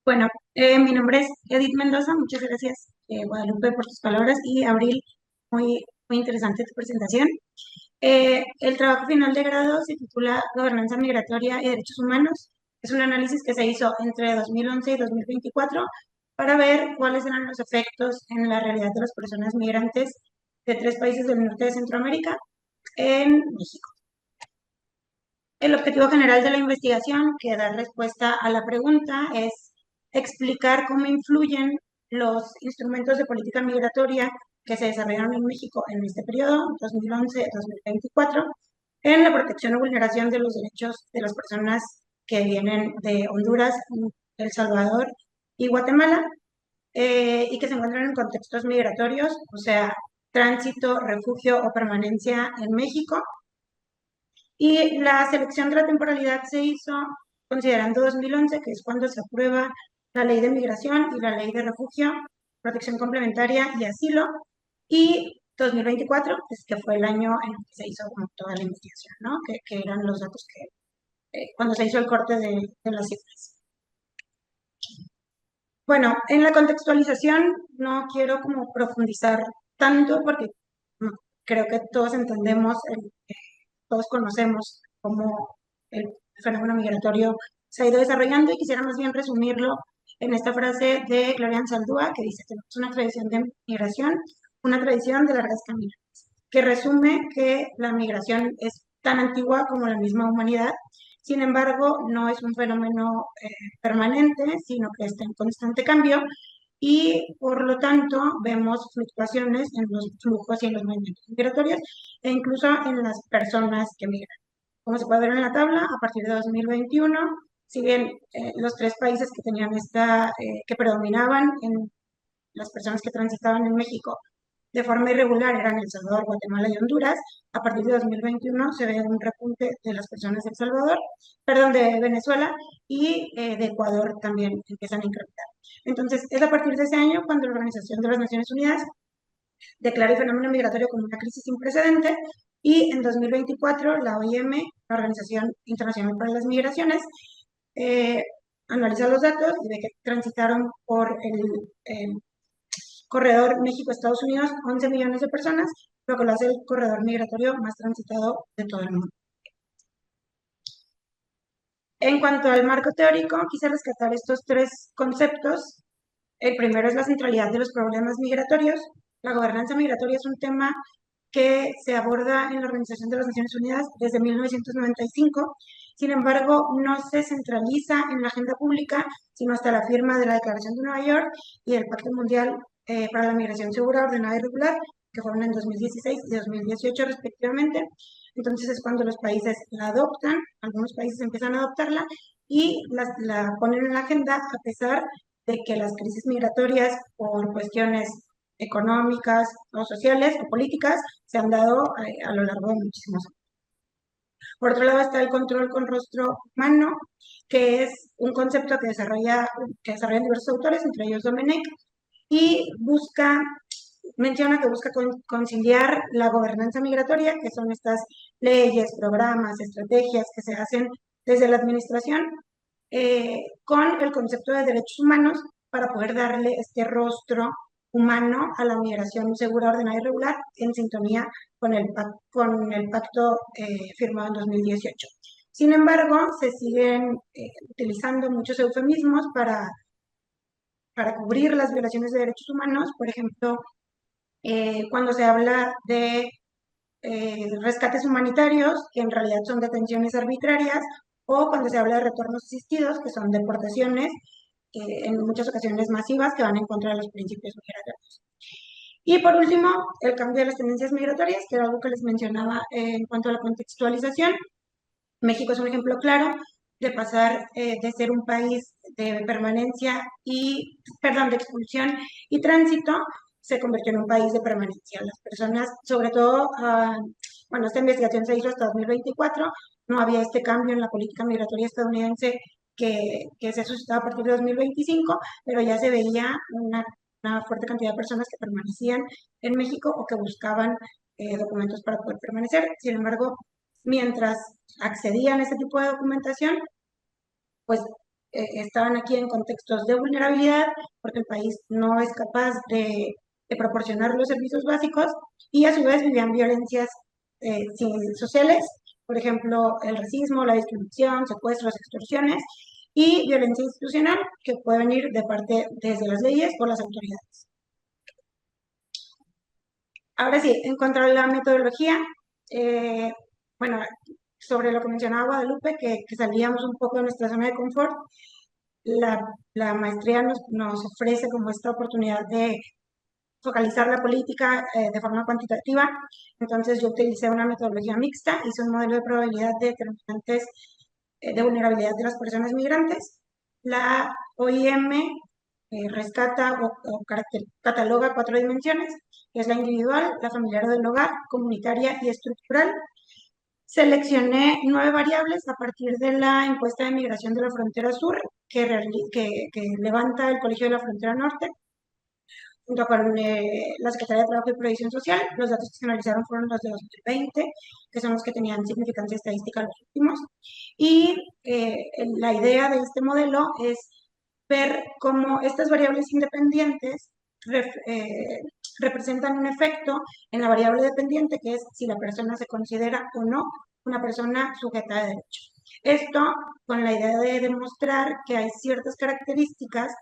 Bueno, mi nombre es Edith Mendoza, muchas gracias Guadalupe por tus palabras y Abril, muy interesante tu presentación. El trabajo final de grado se titula Gobernanza Migratoria y Derechos Humanos. Es un análisis que se hizo entre 2011 y 2024 para ver cuáles eran los efectos en la realidad de las personas migrantes de tres países del norte de Centroamérica en México. El objetivo general de la investigación, que da respuesta a la pregunta, es explicar cómo influyen los instrumentos de política migratoria que se desarrollaron en México en este periodo, 2011-2024, en la protección o vulneración de los derechos de las personas que vienen de Honduras, El Salvador y Guatemala, y que se encuentran en contextos migratorios, o sea, tránsito, refugio o permanencia en México. Y la selección de la temporalidad se hizo considerando 2011, que es cuando se aprueba la ley de migración y la ley de refugio, protección complementaria y asilo, y 2024, que fue el año en el que se hizo toda la investigación, ¿no? Que eran los datos cuando se hizo el corte de las cifras. Bueno, en la contextualización no quiero como profundizar tanto porque creo que todos entendemos todos conocemos cómo el fenómeno migratorio se ha ido desarrollando y quisiera más bien resumirlo en esta frase de Gloria Anzaldúa que dice: tenemos una tradición de migración, una tradición de largas caminatas, que resume que la migración es tan antigua como la misma humanidad. Sin embargo, no es un fenómeno permanente, sino que está en constante cambio y por lo tanto vemos fluctuaciones en los flujos y en los movimientos migratorios e incluso en las personas que migran. Como se puede ver en la tabla, a partir de 2021, si bien los tres países que tenían que predominaban en las personas que transitaban en México de forma irregular eran El Salvador, Guatemala y Honduras, a partir de 2021 se ve un repunte de las personas de El Salvador, perdón, de Venezuela y de Ecuador también empiezan a incrementar. Entonces, es a partir de ese año cuando la Organización de las Naciones Unidas declara el fenómeno migratorio como una crisis sin precedente y en 2024 la OIM, la Organización Internacional para las Migraciones, eh, analiza los datos y ve que transitaron por el corredor México-Estados Unidos 11 millones de personas, lo que lo hace el corredor migratorio más transitado de todo el mundo. En cuanto al marco teórico, quise rescatar estos tres conceptos. El primero es la centralidad de los problemas migratorios. La gobernanza migratoria es un tema que se aborda en la Organización de las Naciones Unidas desde 1995. Sin embargo, no se centraliza en la agenda pública, sino hasta la firma de la Declaración de Nueva York y el Pacto Mundial para la Migración Segura, Ordenada y Regular, que fueron en 2016 y 2018 respectivamente. Entonces es cuando los países la adoptan, algunos países empiezan a adoptarla y la ponen en la agenda a pesar de que las crisis migratorias por cuestiones económicas o sociales o políticas se han dado a lo largo de muchísimos años. Por otro lado está el control con rostro humano, que es un concepto que desarrollan diversos autores, entre ellos Domenech, y menciona que busca conciliar la gobernanza migratoria, que son estas leyes, programas, estrategias que se hacen desde la administración, con el concepto de derechos humanos para poder darle este rostro humano a la migración segura, ordenada y regular en sintonía con el pacto firmado en 2018. Sin embargo, se siguen utilizando muchos eufemismos para cubrir las violaciones de derechos humanos. Por ejemplo, cuando se habla de rescates humanitarios, que en realidad son detenciones arbitrarias, o cuando se habla de retornos asistidos, que son deportaciones, en muchas ocasiones masivas, que van en contra de los principios migratorios. Y por último, el cambio de las tendencias migratorias, que era algo que les mencionaba en cuanto a la contextualización. México es un ejemplo claro de pasar de ser un país de permanencia de expulsión y tránsito, se convirtió en un país de permanencia. Las personas, sobre todo, bueno, esta investigación se hizo hasta 2024, no había este cambio en la política migratoria estadounidense que se suscitaba a partir de 2025, pero ya se veía una fuerte cantidad de personas que permanecían en México o que buscaban documentos para poder permanecer. Sin embargo, mientras accedían a este tipo de documentación, pues estaban aquí en contextos de vulnerabilidad porque el país no es capaz de proporcionar los servicios básicos y a su vez vivían violencias sociales, por ejemplo, el racismo, la discriminación, secuestros, extorsiones y violencia institucional que puede venir de parte desde las leyes o las autoridades. Ahora sí, en cuanto a la metodología, eh, bueno, sobre lo que mencionaba Guadalupe, que salíamos un poco de nuestra zona de confort, la maestría nos ofrece como esta oportunidad de focalizar la política de forma cuantitativa. Entonces yo utilicé una metodología mixta, hice un modelo de probabilidad de determinantes de vulnerabilidad de las personas migrantes. La OIM rescata o cataloga 4 dimensiones, que es la individual, la familiar o del hogar, comunitaria y estructural. Seleccioné 9 variables a partir de la encuesta de migración de la frontera sur que levanta el Colegio de la Frontera Norte, junto con la Secretaría de Trabajo y Previsión Social. Los datos que se analizaron fueron los de 2020, que son los que tenían significancia estadística los últimos. Y la idea de este modelo es ver cómo estas variables independientes representan un efecto en la variable dependiente, que es si la persona se considera o no una persona sujeta de derecho. Esto con la idea de demostrar que hay ciertas características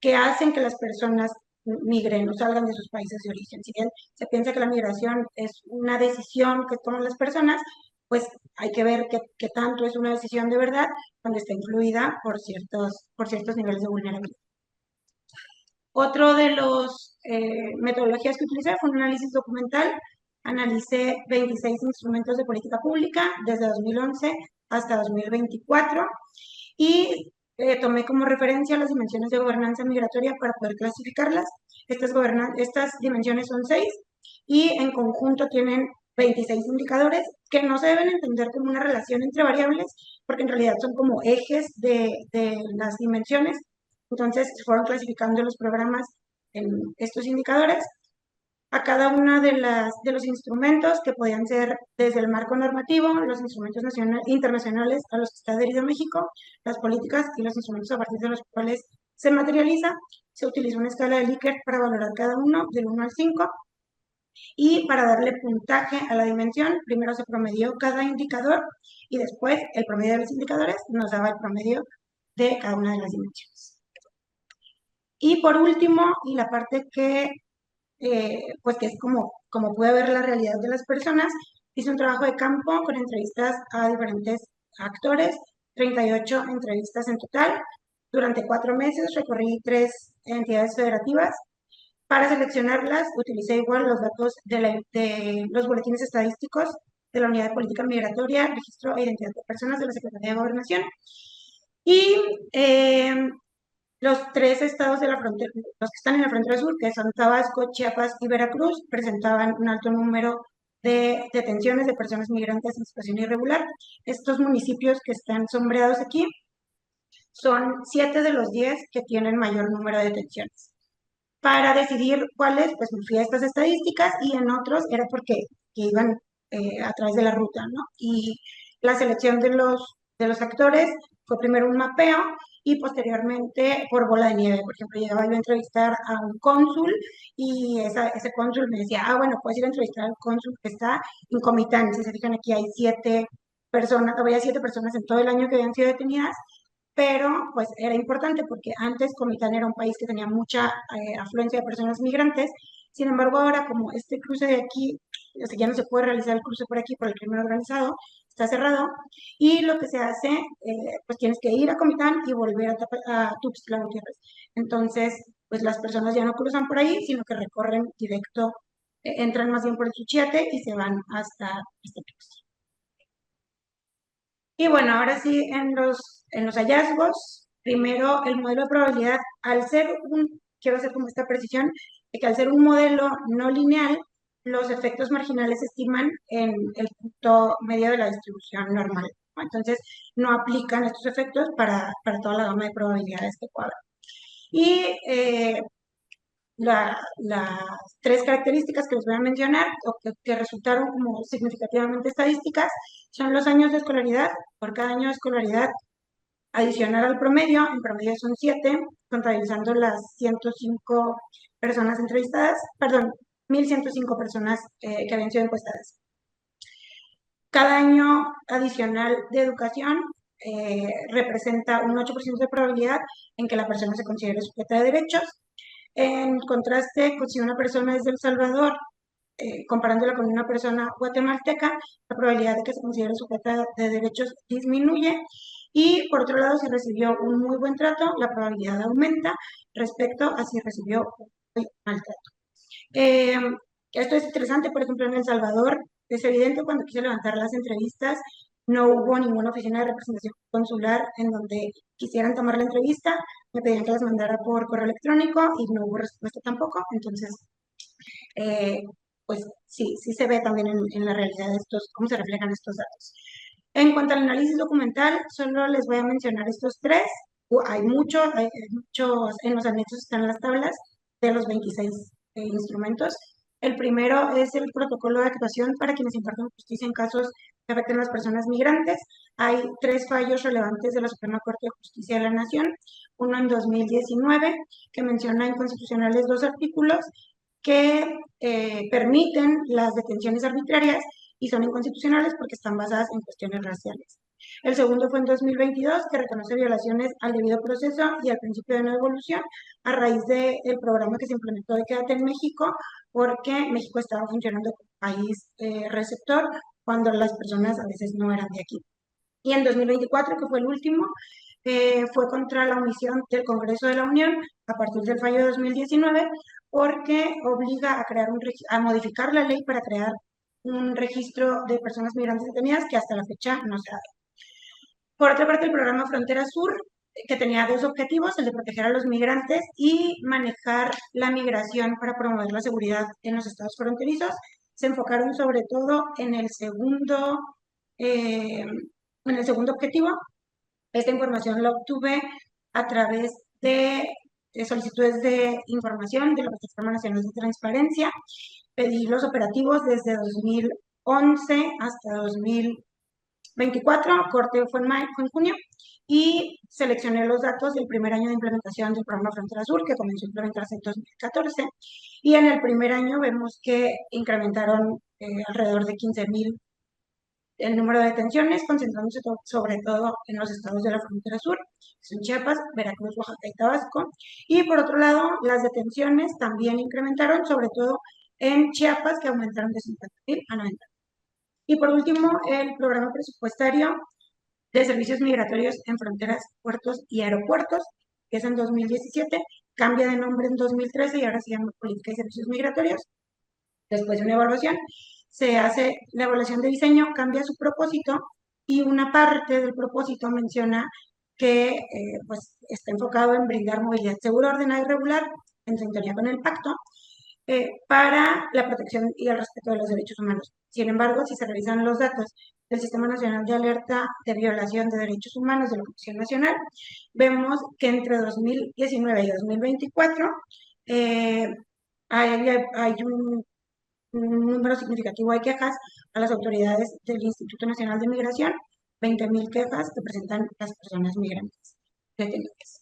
que hacen que las personas migren o salgan de sus países de origen. Si bien se piensa que la migración es una decisión que toman las personas, pues hay que ver qué tanto es una decisión de verdad cuando está influida por ciertos niveles de vulnerabilidad. Otro de los metodologías que utilicé fue un análisis documental. Analicé 26 instrumentos de política pública desde 2011 hasta 2024 y tomé como referencia las dimensiones de gobernanza migratoria para poder clasificarlas. Estas dimensiones son 6 y en conjunto tienen 26 indicadores que no se deben entender como una relación entre variables, porque en realidad son como ejes de las dimensiones. Entonces, se fueron clasificando los programas en estos indicadores a cada uno de los instrumentos que podían ser desde el marco normativo, los instrumentos internacionales a los que está adherido México, las políticas y los instrumentos a partir de los cuales se materializa. Se utiliza una escala de Likert para valorar cada uno del 1 al 5 y para darle puntaje a la dimensión, primero se promedió cada indicador y después el promedio de los indicadores nos daba el promedio de cada una de las dimensiones. Y por último, y la parte pues que es como puede ver la realidad de las personas, hice un trabajo de campo con entrevistas a diferentes actores, 38 entrevistas en total. Durante 4 meses recorrí 3 entidades federativas. Para seleccionarlas, utilicé igual los datos de los boletines estadísticos de la Unidad de Política Migratoria, Registro e Identidad de Personas de la Secretaría de Gobernación. Y los 3 estados de la frontera, los que están en la frontera sur, que son Tabasco, Chiapas y Veracruz, presentaban un alto número de detenciones de personas migrantes en situación irregular. Estos municipios que están sombreados aquí son 7 de los 10 que tienen mayor número de detenciones. Para decidir cuáles, pues me fui a estas estadísticas y en otros era porque iban a través de la ruta, ¿no? Y la selección de los actores fue primero un mapeo y posteriormente por bola de nieve. Por ejemplo, llegaba yo a entrevistar a un cónsul y ese cónsul me decía, bueno, puedes ir a entrevistar al cónsul que está en Comitán. Si se fijan aquí hay 7 personas, había 7 personas en todo el año que habían sido detenidas, pero pues era importante porque antes Comitán era un país que tenía mucha afluencia de personas migrantes. Sin embargo, ahora como este cruce de aquí, o sea, ya no se puede realizar el cruce por aquí por el crimen organizado, está cerrado, y lo que se hace, pues tienes que ir a Comitán y volver a Tuxtla Gutiérrez. Entonces, pues las personas ya no cruzan por ahí, sino que recorren directo, entran más bien por el Suchiate y se van hasta Tuxtla. Y bueno, ahora sí, en los hallazgos, primero el modelo de probabilidad, quiero hacer como esta precisión, de que al ser un modelo no lineal, los efectos marginales se estiman en el punto medio de la distribución normal, ¿no? Entonces, no aplican estos efectos para toda la gama de probabilidades que pueda haber. Y las 3 características que les voy a mencionar o que resultaron como significativamente estadísticas son los años de escolaridad. Por cada año de escolaridad adicional al promedio, en promedio son 7, contabilizando las 105 personas entrevistadas, perdón, 1.105 personas que habían sido encuestadas. Cada año adicional de educación representa un 8% de probabilidad en que la persona se considere sujeta de derechos. En contraste, si una persona es de El Salvador, comparándola con una persona guatemalteca, la probabilidad de que se considere sujeta de derechos disminuye. Y por otro lado, si recibió un muy buen trato, la probabilidad aumenta respecto a si recibió un muy mal trato. Eh, Esto es interesante, por ejemplo, en El Salvador, es evidente cuando quise levantar las entrevistas, no hubo ninguna oficina de representación consular en donde quisieran tomar la entrevista, me pedían que las mandara por correo electrónico y no hubo respuesta tampoco, entonces, eh, pues sí, sí se ve también en la realidad estos, cómo se reflejan estos datos. En cuanto al análisis documental, solo les voy a mencionar estos tres. Hay muchos, en los anexos están las tablas de los 26 instrumentos. El primero es el protocolo de actuación para quienes imparten justicia en casos que afecten a las personas migrantes. Hay 3 fallos relevantes de la Suprema Corte de Justicia de la Nación. Uno en 2019, que menciona inconstitucionales 2 artículos que permiten las detenciones arbitrarias y son inconstitucionales porque están basadas en cuestiones raciales. El segundo fue en 2022, que reconoce violaciones al debido proceso y al principio de no devolución a raíz del programa que se implementó de Quédate en México, porque México estaba funcionando como país receptor cuando las personas a veces no eran de aquí. Y en 2024, que fue el último, fue contra la omisión del Congreso de la Unión a partir del fallo de 2019, porque obliga a modificar la ley para crear un registro de personas migrantes detenidas que hasta la fecha no se ha dado. Por otra parte, el programa Frontera Sur, que tenía 2 objetivos, el de proteger a los migrantes y manejar la migración para promover la seguridad en los estados fronterizos, se enfocaron sobre todo eh, en el segundo objetivo. Esta información la obtuve a través de solicitudes de información de la Plataforma Nacional de Transparencia. Pedí los operativos desde 2011 hasta 2024, corte fue en junio, y seleccioné los datos del primer año de implementación del programa Frontera Sur, que comenzó a implementarse en 2014, y en el primer año vemos que incrementaron alrededor de 15,000 el número de detenciones, concentrándose sobre todo en los estados de la frontera sur, que son Chiapas, Veracruz, Oaxaca y Tabasco. Y por otro lado, las detenciones también incrementaron, sobre todo en Chiapas, que aumentaron de 50,000 a 90,000. Y por último, el programa presupuestario de servicios migratorios en fronteras, puertos y aeropuertos, que es en 2017, cambia de nombre en 2013 y ahora se llama Política y Servicios Migratorios. Después de una evaluación, se hace la evaluación de diseño, cambia su propósito y una parte del propósito menciona que pues, está enfocado en brindar movilidad segura, ordenada y regular en sintonía con el pacto para la protección y el respeto de los derechos humanos. Sin embargo, si se revisan los datos del Sistema Nacional de Alerta de Violación de Derechos Humanos de la Comisión Nacional, vemos que entre 2019 y 2024 hay un número significativo de quejas a las autoridades del Instituto Nacional de Migración, 20,000 quejas que presentan las personas migrantes detenidas.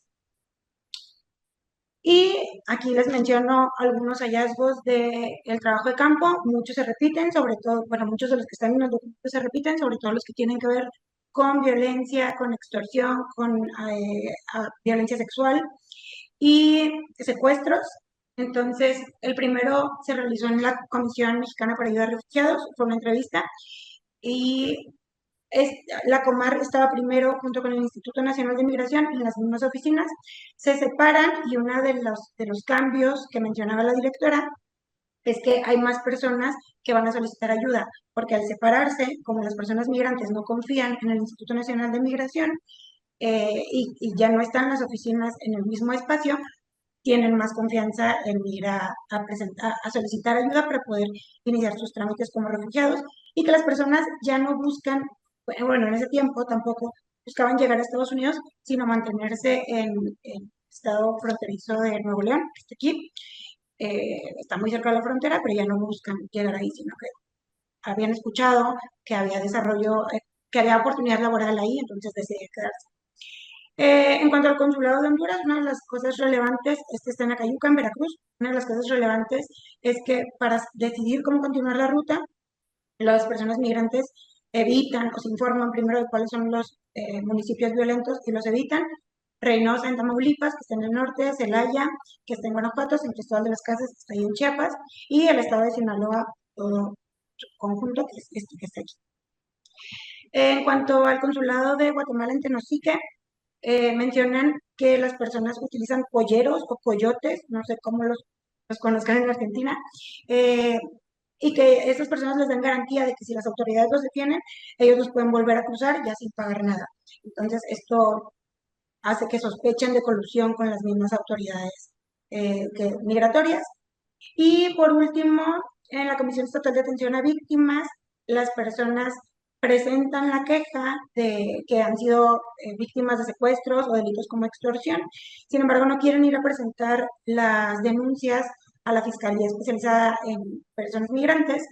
Y aquí les menciono algunos hallazgos del trabajo de campo, muchos se repiten, sobre todo, bueno, muchos de los que están en los documentos se repiten, sobre todo los que tienen que ver con violencia, con extorsión, con violencia sexual y secuestros. Entonces, el primero se realizó en la Comisión Mexicana para Ayuda a Refugiados, fue una entrevista, y la Comar estaba primero junto con el Instituto Nacional de Migración en las mismas oficinas, se separan y uno de los cambios que mencionaba la directora es que hay más personas que van a solicitar ayuda, porque al separarse, como las personas migrantes no confían en el Instituto Nacional de Migración y ya no están las oficinas en el mismo espacio, tienen más confianza en ir a solicitar ayuda para poder iniciar sus trámites como refugiados y que las personas ya no buscan, bueno, en ese tiempo tampoco buscaban llegar a Estados Unidos, sino mantenerse en el estado fronterizo de Nuevo León, que está aquí. Está muy cerca de la frontera, pero ya no buscan llegar ahí, sino que habían escuchado que había desarrollo, que había oportunidad laboral ahí, entonces decidieron quedarse. En cuanto al consulado de Honduras, una de las cosas relevantes, este está en Acayuca, en Veracruz, una de las cosas relevantes es que para decidir cómo continuar la ruta, las personas migrantes evitan o se informan primero de cuáles son los municipios violentos y los evitan. Reynosa en Tamaulipas, que está en el norte, Celaya, que está en Guanajuato, San Cristóbal de las Casas, que está ahí en Chiapas, y el estado de Sinaloa, todo conjunto, que es este que está aquí. En cuanto al consulado de Guatemala en Tenosique, mencionan que las personas utilizan polleros o coyotes, no sé cómo los conozcan en Argentina, eh, y que estas personas les dan garantía de que si las autoridades los detienen, ellos los pueden volver a cruzar ya sin pagar nada. Entonces, esto hace que sospechen de colusión con las mismas autoridades migratorias. Y por último, en la Comisión Estatal de Atención a Víctimas, las personas presentan la queja de que han sido víctimas de secuestros o delitos como extorsión. Sin embargo, no quieren ir a presentar las denuncias a la Fiscalía Especializada en Personas Migrantes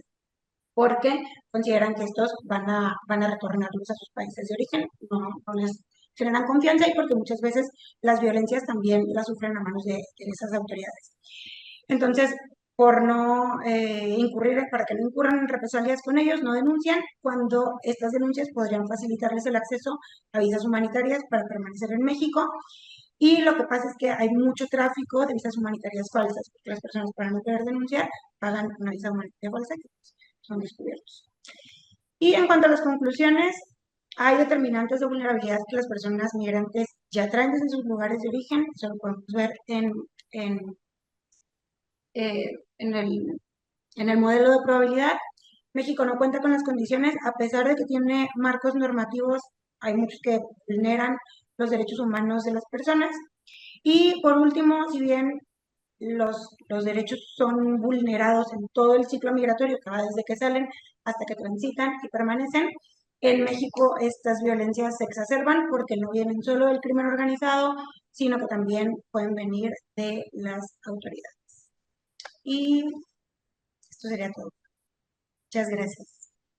porque consideran que estos van a retornarlos a sus países de origen, no les generan confianza y porque muchas veces las violencias también las sufren a manos de esas autoridades. Entonces, por no incurrir, para que no incurran en represalias con ellos, no denuncian cuando estas denuncias podrían facilitarles el acceso a visas humanitarias para permanecer en México. Y lo que pasa es que hay mucho tráfico de visas humanitarias falsas, porque las personas para no querer denunciar pagan una visa humanitaria falsa que pues, son descubiertos. Y en cuanto a las conclusiones, hay determinantes de vulnerabilidad que las personas migrantes ya traen desde sus lugares de origen, eso lo podemos ver en, eh, en el en el modelo de probabilidad. México no cuenta con las condiciones, a pesar de que tiene marcos normativos, hay muchos que vulneran los derechos humanos de las personas. Y por último, si bien los derechos son vulnerados en todo el ciclo migratorio, que va desde que salen hasta que transitan y permanecen, en México estas violencias se exacerban porque no vienen solo del crimen organizado, sino que también pueden venir de las autoridades. Y esto sería todo. Muchas gracias.